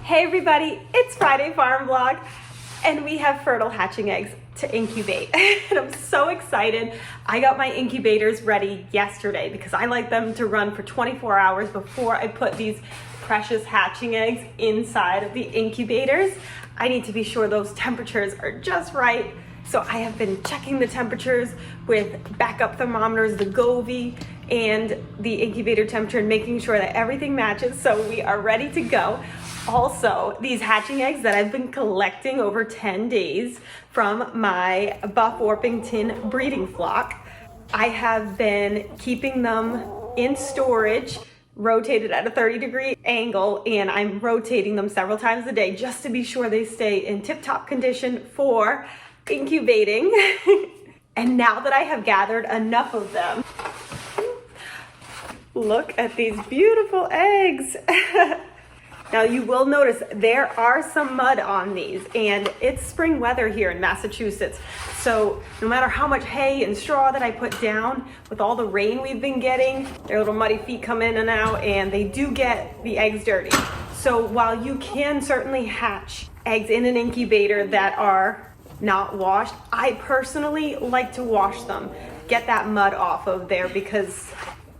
Hey everybody, it's Friday Farm Vlog, and we have fertile hatching eggs to incubate. And I'm so excited. I got my incubators ready yesterday because I like them to run for 24 hours before I put these precious hatching eggs inside of the incubators. I need to be sure those temperatures are just right. So I have been checking the temperatures with backup thermometers, the Govee, and the incubator temperature, and making sure that everything matches so we are ready to go. Also, these hatching eggs that I've been collecting over 10 days from my Buff Orpington breeding flock, I have been keeping them in storage, rotated at a 30-degree angle, and I'm rotating them several times a day just to be sure they stay in tip-top condition for incubating. And now that I have gathered enough of them, look at these beautiful eggs. Now you will notice there are some mud on these, and it's spring weather here in Massachusetts. So no matter how much hay and straw that I put down, with all the rain we've been getting, their little muddy feet come in and out, and they do get the eggs dirty. So while you can certainly hatch eggs in an incubator that are not washed, I personally like to wash them, get that mud off of there, because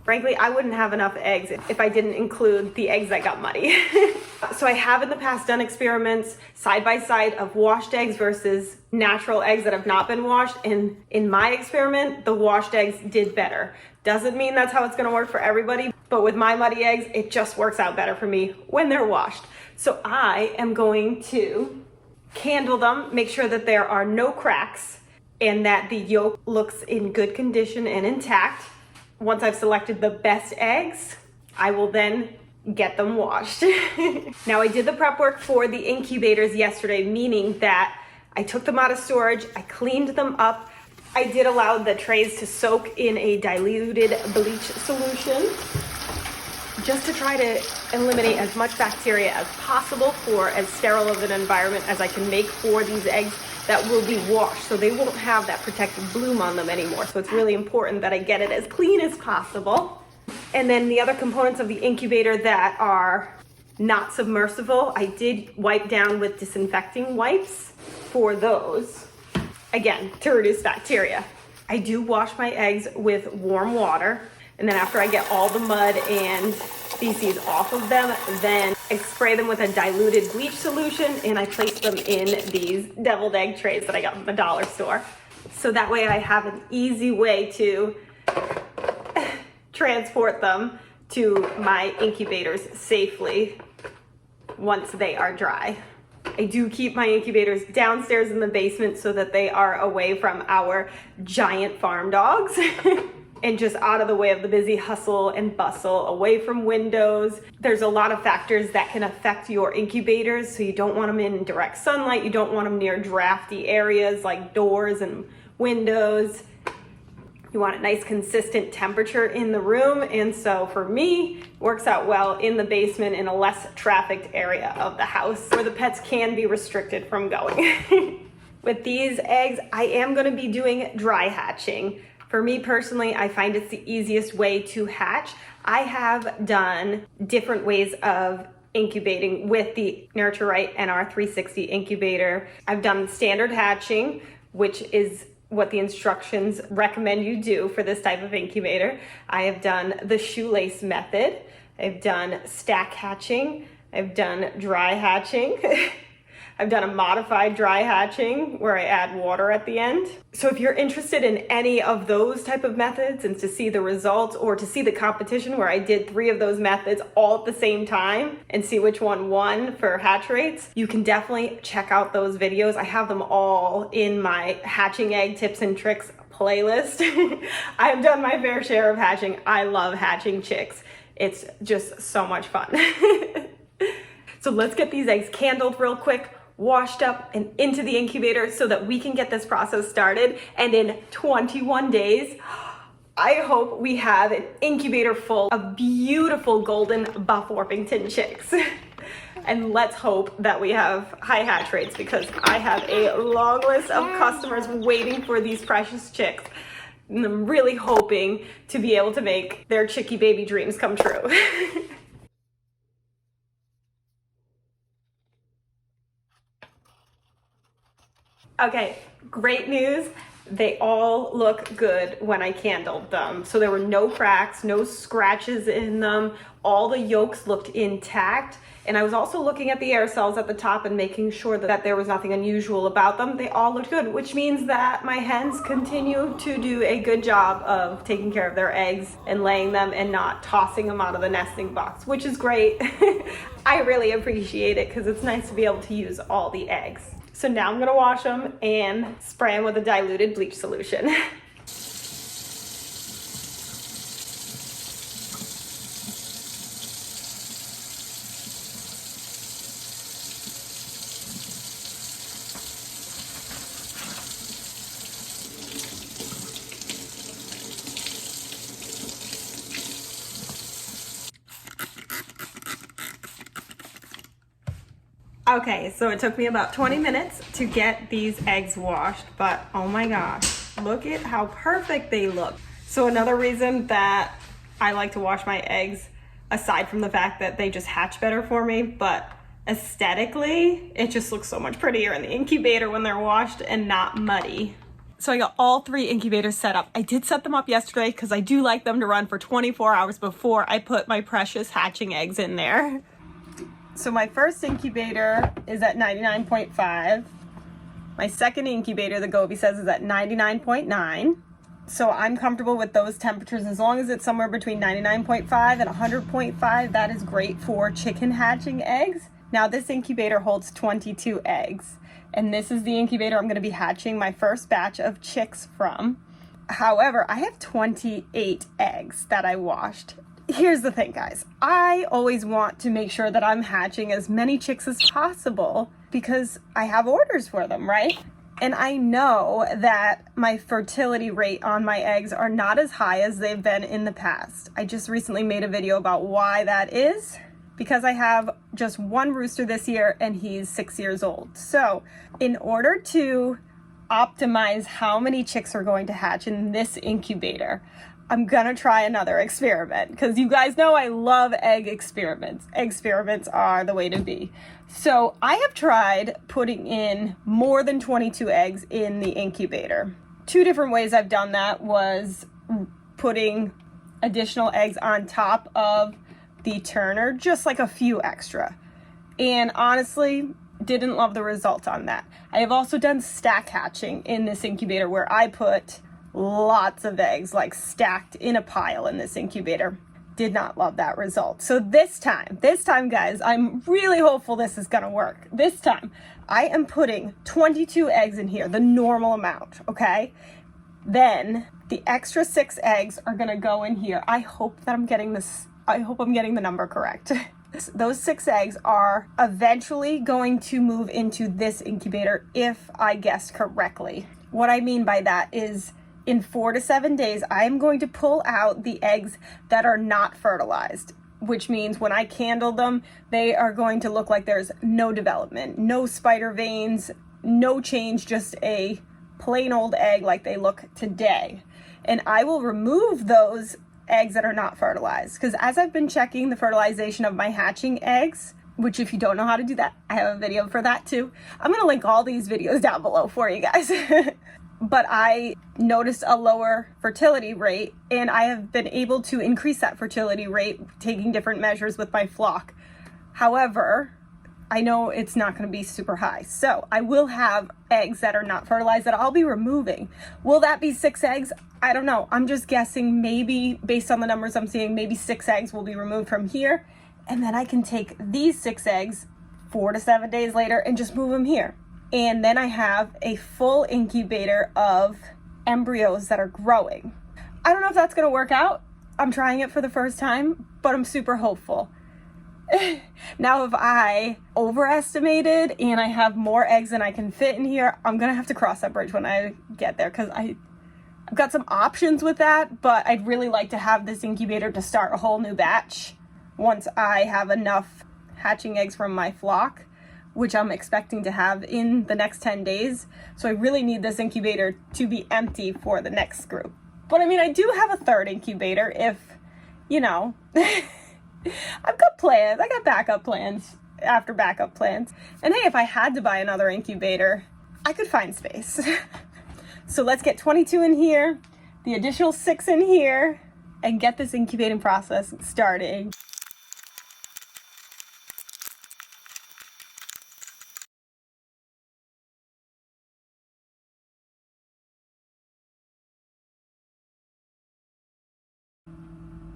frankly, I wouldn't have enough eggs if I didn't include the eggs that got muddy. So I have in the past done experiments side by side of washed eggs versus natural eggs that have not been washed. And in my experiment, the washed eggs did better. Doesn't mean that's how it's gonna work for everybody, but with my muddy eggs, it just works out better for me when they're washed. So I am going to candle them, make sure that there are no cracks and that the yolk looks in good condition and intact. Once I've selected the best eggs, I will then get them washed. Now, I did the prep work for the incubators yesterday, meaning that I took them out of storage, I cleaned them up. I did allow the trays to soak in a diluted bleach solution just to try to eliminate as much bacteria as possible for as sterile of an environment as I can make for these eggs that will be washed, so they won't have that protective bloom on them anymore. So it's really important that I get it as clean as possible. And then the other components of the incubator that are not submersible, I did wipe down with disinfecting wipes for those, again, to reduce bacteria. I do wash my eggs with warm water, and then after I get all the mud and feces off of them, then I spray them with a diluted bleach solution, and I place them in these deviled egg trays that I got from the dollar store. So that way I have an easy way to transport them to my incubators safely once they are dry. I do keep my incubators downstairs in the basement so that they are away from our giant farm dogs. And just out of the way of the busy hustle and bustle, away from windows. There's a lot of factors that can affect your incubators, so you don't want them in direct sunlight, you don't want them near drafty areas like doors and windows. You want a nice consistent temperature in the room, and so for me, it works out well in the basement in a less trafficked area of the house where the pets can be restricted from going. With these eggs, I am gonna be doing dry hatching. For me personally, I find it's the easiest way to hatch. I have done different ways of incubating with the Nurture Right NR360 incubator. I've done standard hatching, which is what the instructions recommend you do for this type of incubator. I have done the shoelace method. I've done stack hatching. I've done dry hatching. I've done a modified dry hatching where I add water at the end. So if you're interested in any of those type of methods and to see the results, or to see the competition where I did 3 of those methods all at the same time and see which one won for hatch rates, you can definitely check out those videos. I have them all in my hatching egg tips and tricks playlist. I've done my fair share of hatching. I love hatching chicks. It's just so much fun. So let's get these eggs candled real quick, washed up and into the incubator so that we can get this process started. And in 21 days, I hope we have an incubator full of beautiful golden Buff Orpington chicks. And let's hope that we have high hatch rates, because I have a long list of customers waiting for these precious chicks. And I'm really hoping to be able to make their chickie baby dreams come true. Okay, great news. They all look good when I candled them. So there were no cracks, no scratches in them. All the yolks looked intact. And I was also looking at the air cells at the top and making sure that there was nothing unusual about them. They all looked good, which means that my hens continue to do a good job of taking care of their eggs and laying them and not tossing them out of the nesting box, which is great. I really appreciate it because it's nice to be able to use all the eggs. So now I'm gonna wash them and spray them with a diluted bleach solution. Okay, so it took me about 20 minutes to get these eggs washed, but oh my gosh, look at how perfect they look. So another reason that I like to wash my eggs, aside from the fact that they just hatch better for me, but aesthetically, it just looks so much prettier in the incubator when they're washed and not muddy. So I got all 3 incubators set up. I did set them up yesterday because I do like them to run for 24 hours before I put my precious hatching eggs in there. So my first incubator is at 99.5. My second incubator, the Goby says, is at 99.9. So I'm comfortable with those temperatures as long as it's somewhere between 99.5 and 100.5. That is great for chicken hatching eggs. Now this incubator holds 22 eggs, and this is the incubator I'm going to be hatching my first batch of chicks from. However, I have 28 eggs that I washed. Here's the thing, guys. I always want to make sure that I'm hatching as many chicks as possible because I have orders for them, right? And I know that my fertility rate on my eggs are not as high as they've been in the past. I just recently made a video about why that is, because I have just one rooster this year and he's 6 years old. So in order to optimize how many chicks are going to hatch in this incubator, I'm gonna try another experiment because you guys know I love egg experiments. Experiments are the way to be. So I have tried putting in more than 22 eggs in the incubator. 2 different ways I've done that was putting additional eggs on top of the turner, just like a few extra. And honestly, didn't love the result on that. I have also done stack hatching in this incubator where I put lots of eggs like stacked in a pile in this incubator. Did not love that result. So this time guys, I'm really hopeful this is gonna work. This time I am putting 22 eggs in here, the normal amount, okay? Then the extra 6 eggs are gonna go in here. I hope I'm getting the number correct. Those 6 eggs are eventually going to move into this incubator if I guessed correctly. What I mean by that is in 4 to 7 days, I'm going to pull out the eggs that are not fertilized, which means when I candle them, they are going to look like there's no development, no spider veins, no change, just a plain old egg like they look today. And I will remove those eggs that are not fertilized because as I've been checking the fertilization of my hatching eggs, which if you don't know how to do that, I have a video for that too. I'm going to link all these videos down below for you guys. But I noticed a lower fertility rate and I have been able to increase that fertility rate taking different measures with my flock. However, I know it's not going to be super high. So I will have eggs that are not fertilized that I'll be removing. Will that be 6 eggs? I don't know. I'm just guessing, maybe based on the numbers I'm seeing, maybe 6 eggs will be removed from here. And then I can take these 6 eggs 4 to 7 days later and just move them here. And then I have a full incubator of embryos that are growing. I don't know if that's going to work out. I'm trying it for the first time, but I'm super hopeful. Now, if I overestimated and I have more eggs than I can fit in here, I'm going to have to cross that bridge when I get there because I've got some options with that, but I'd really like to have this incubator to start a whole new batch once I have enough hatching eggs from my flock, which I'm expecting to have in the next 10 days. So I really need this incubator to be empty for the next group. But I mean, I do have a third incubator if, you know, I've got plans. I got backup plans after backup plans. And hey, if I had to buy another incubator, I could find space. So let's get 22 in here, the additional 6 in here, and get this incubating process starting.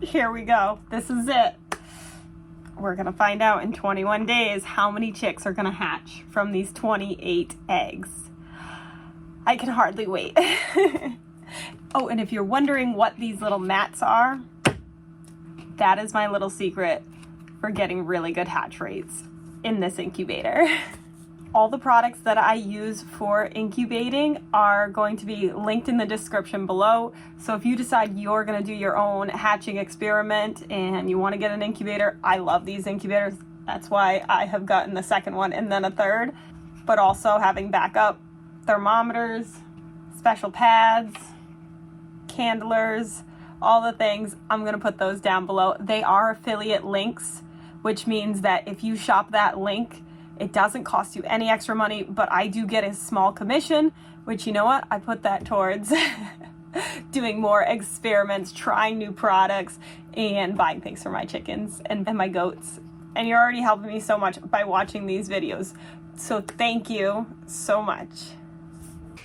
Here we go. This is it. We're gonna find out in 21 days how many chicks are gonna hatch from these 28 eggs. I can hardly wait. Oh, and if you're wondering what these little mats are, that is my little secret for getting really good hatch rates in this incubator. All the products that I use for incubating are going to be linked in the description below. So if you decide you're going to do your own hatching experiment and you want to get an incubator, I love these incubators. That's why I have gotten the second one and then a third. But also having backup thermometers, special pads, candlers, all the things. I'm going to put those down below. They are affiliate links, which means that if you shop that link, it doesn't cost you any extra money, but I do get a small commission, which, you know what? I put that towards doing more experiments, trying new products, and buying things for my chickens and my goats. And you're already helping me so much by watching these videos. So thank you so much.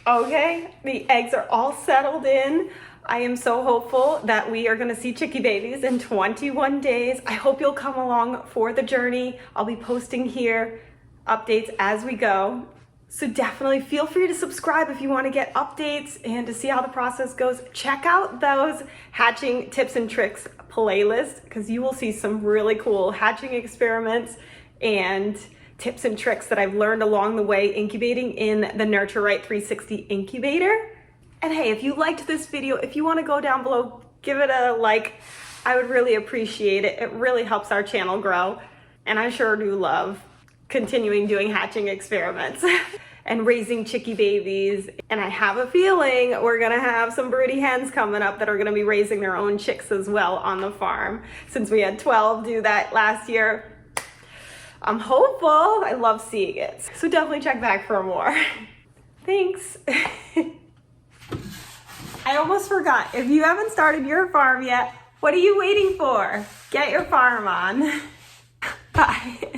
Okay, the eggs are all settled in. I am so hopeful that we are gonna see chickie babies in 21 days. I hope you'll come along for the journey. I'll be posting here updates as we go. So definitely feel free to subscribe if you want to get updates and to see how the process goes. Check out those hatching tips and tricks playlist because you will see some really cool hatching experiments and tips and tricks that I've learned along the way incubating in the Nurture Right 360 incubator. And hey, if you liked this video, if you want to go down below, give it a like. I would really appreciate it. It really helps our channel grow. And I sure do love continuing doing hatching experiments and raising chickie babies. And I have a feeling we're gonna have some broody hens coming up that are gonna be raising their own chicks as well on the farm. Since we had 12 do that last year, I'm hopeful. I love seeing it. So definitely check back for more. Thanks. I almost forgot. If you haven't started your farm yet, what are you waiting for? Get your farm on. Bye.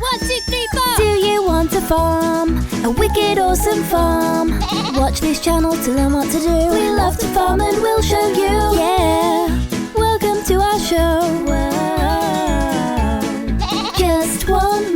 1, 2, 3, 4. Do you want a farm? A wicked awesome farm? Watch this channel to learn what to do. We love to farm and we'll show you. Yeah, welcome to our show. Whoa. Just one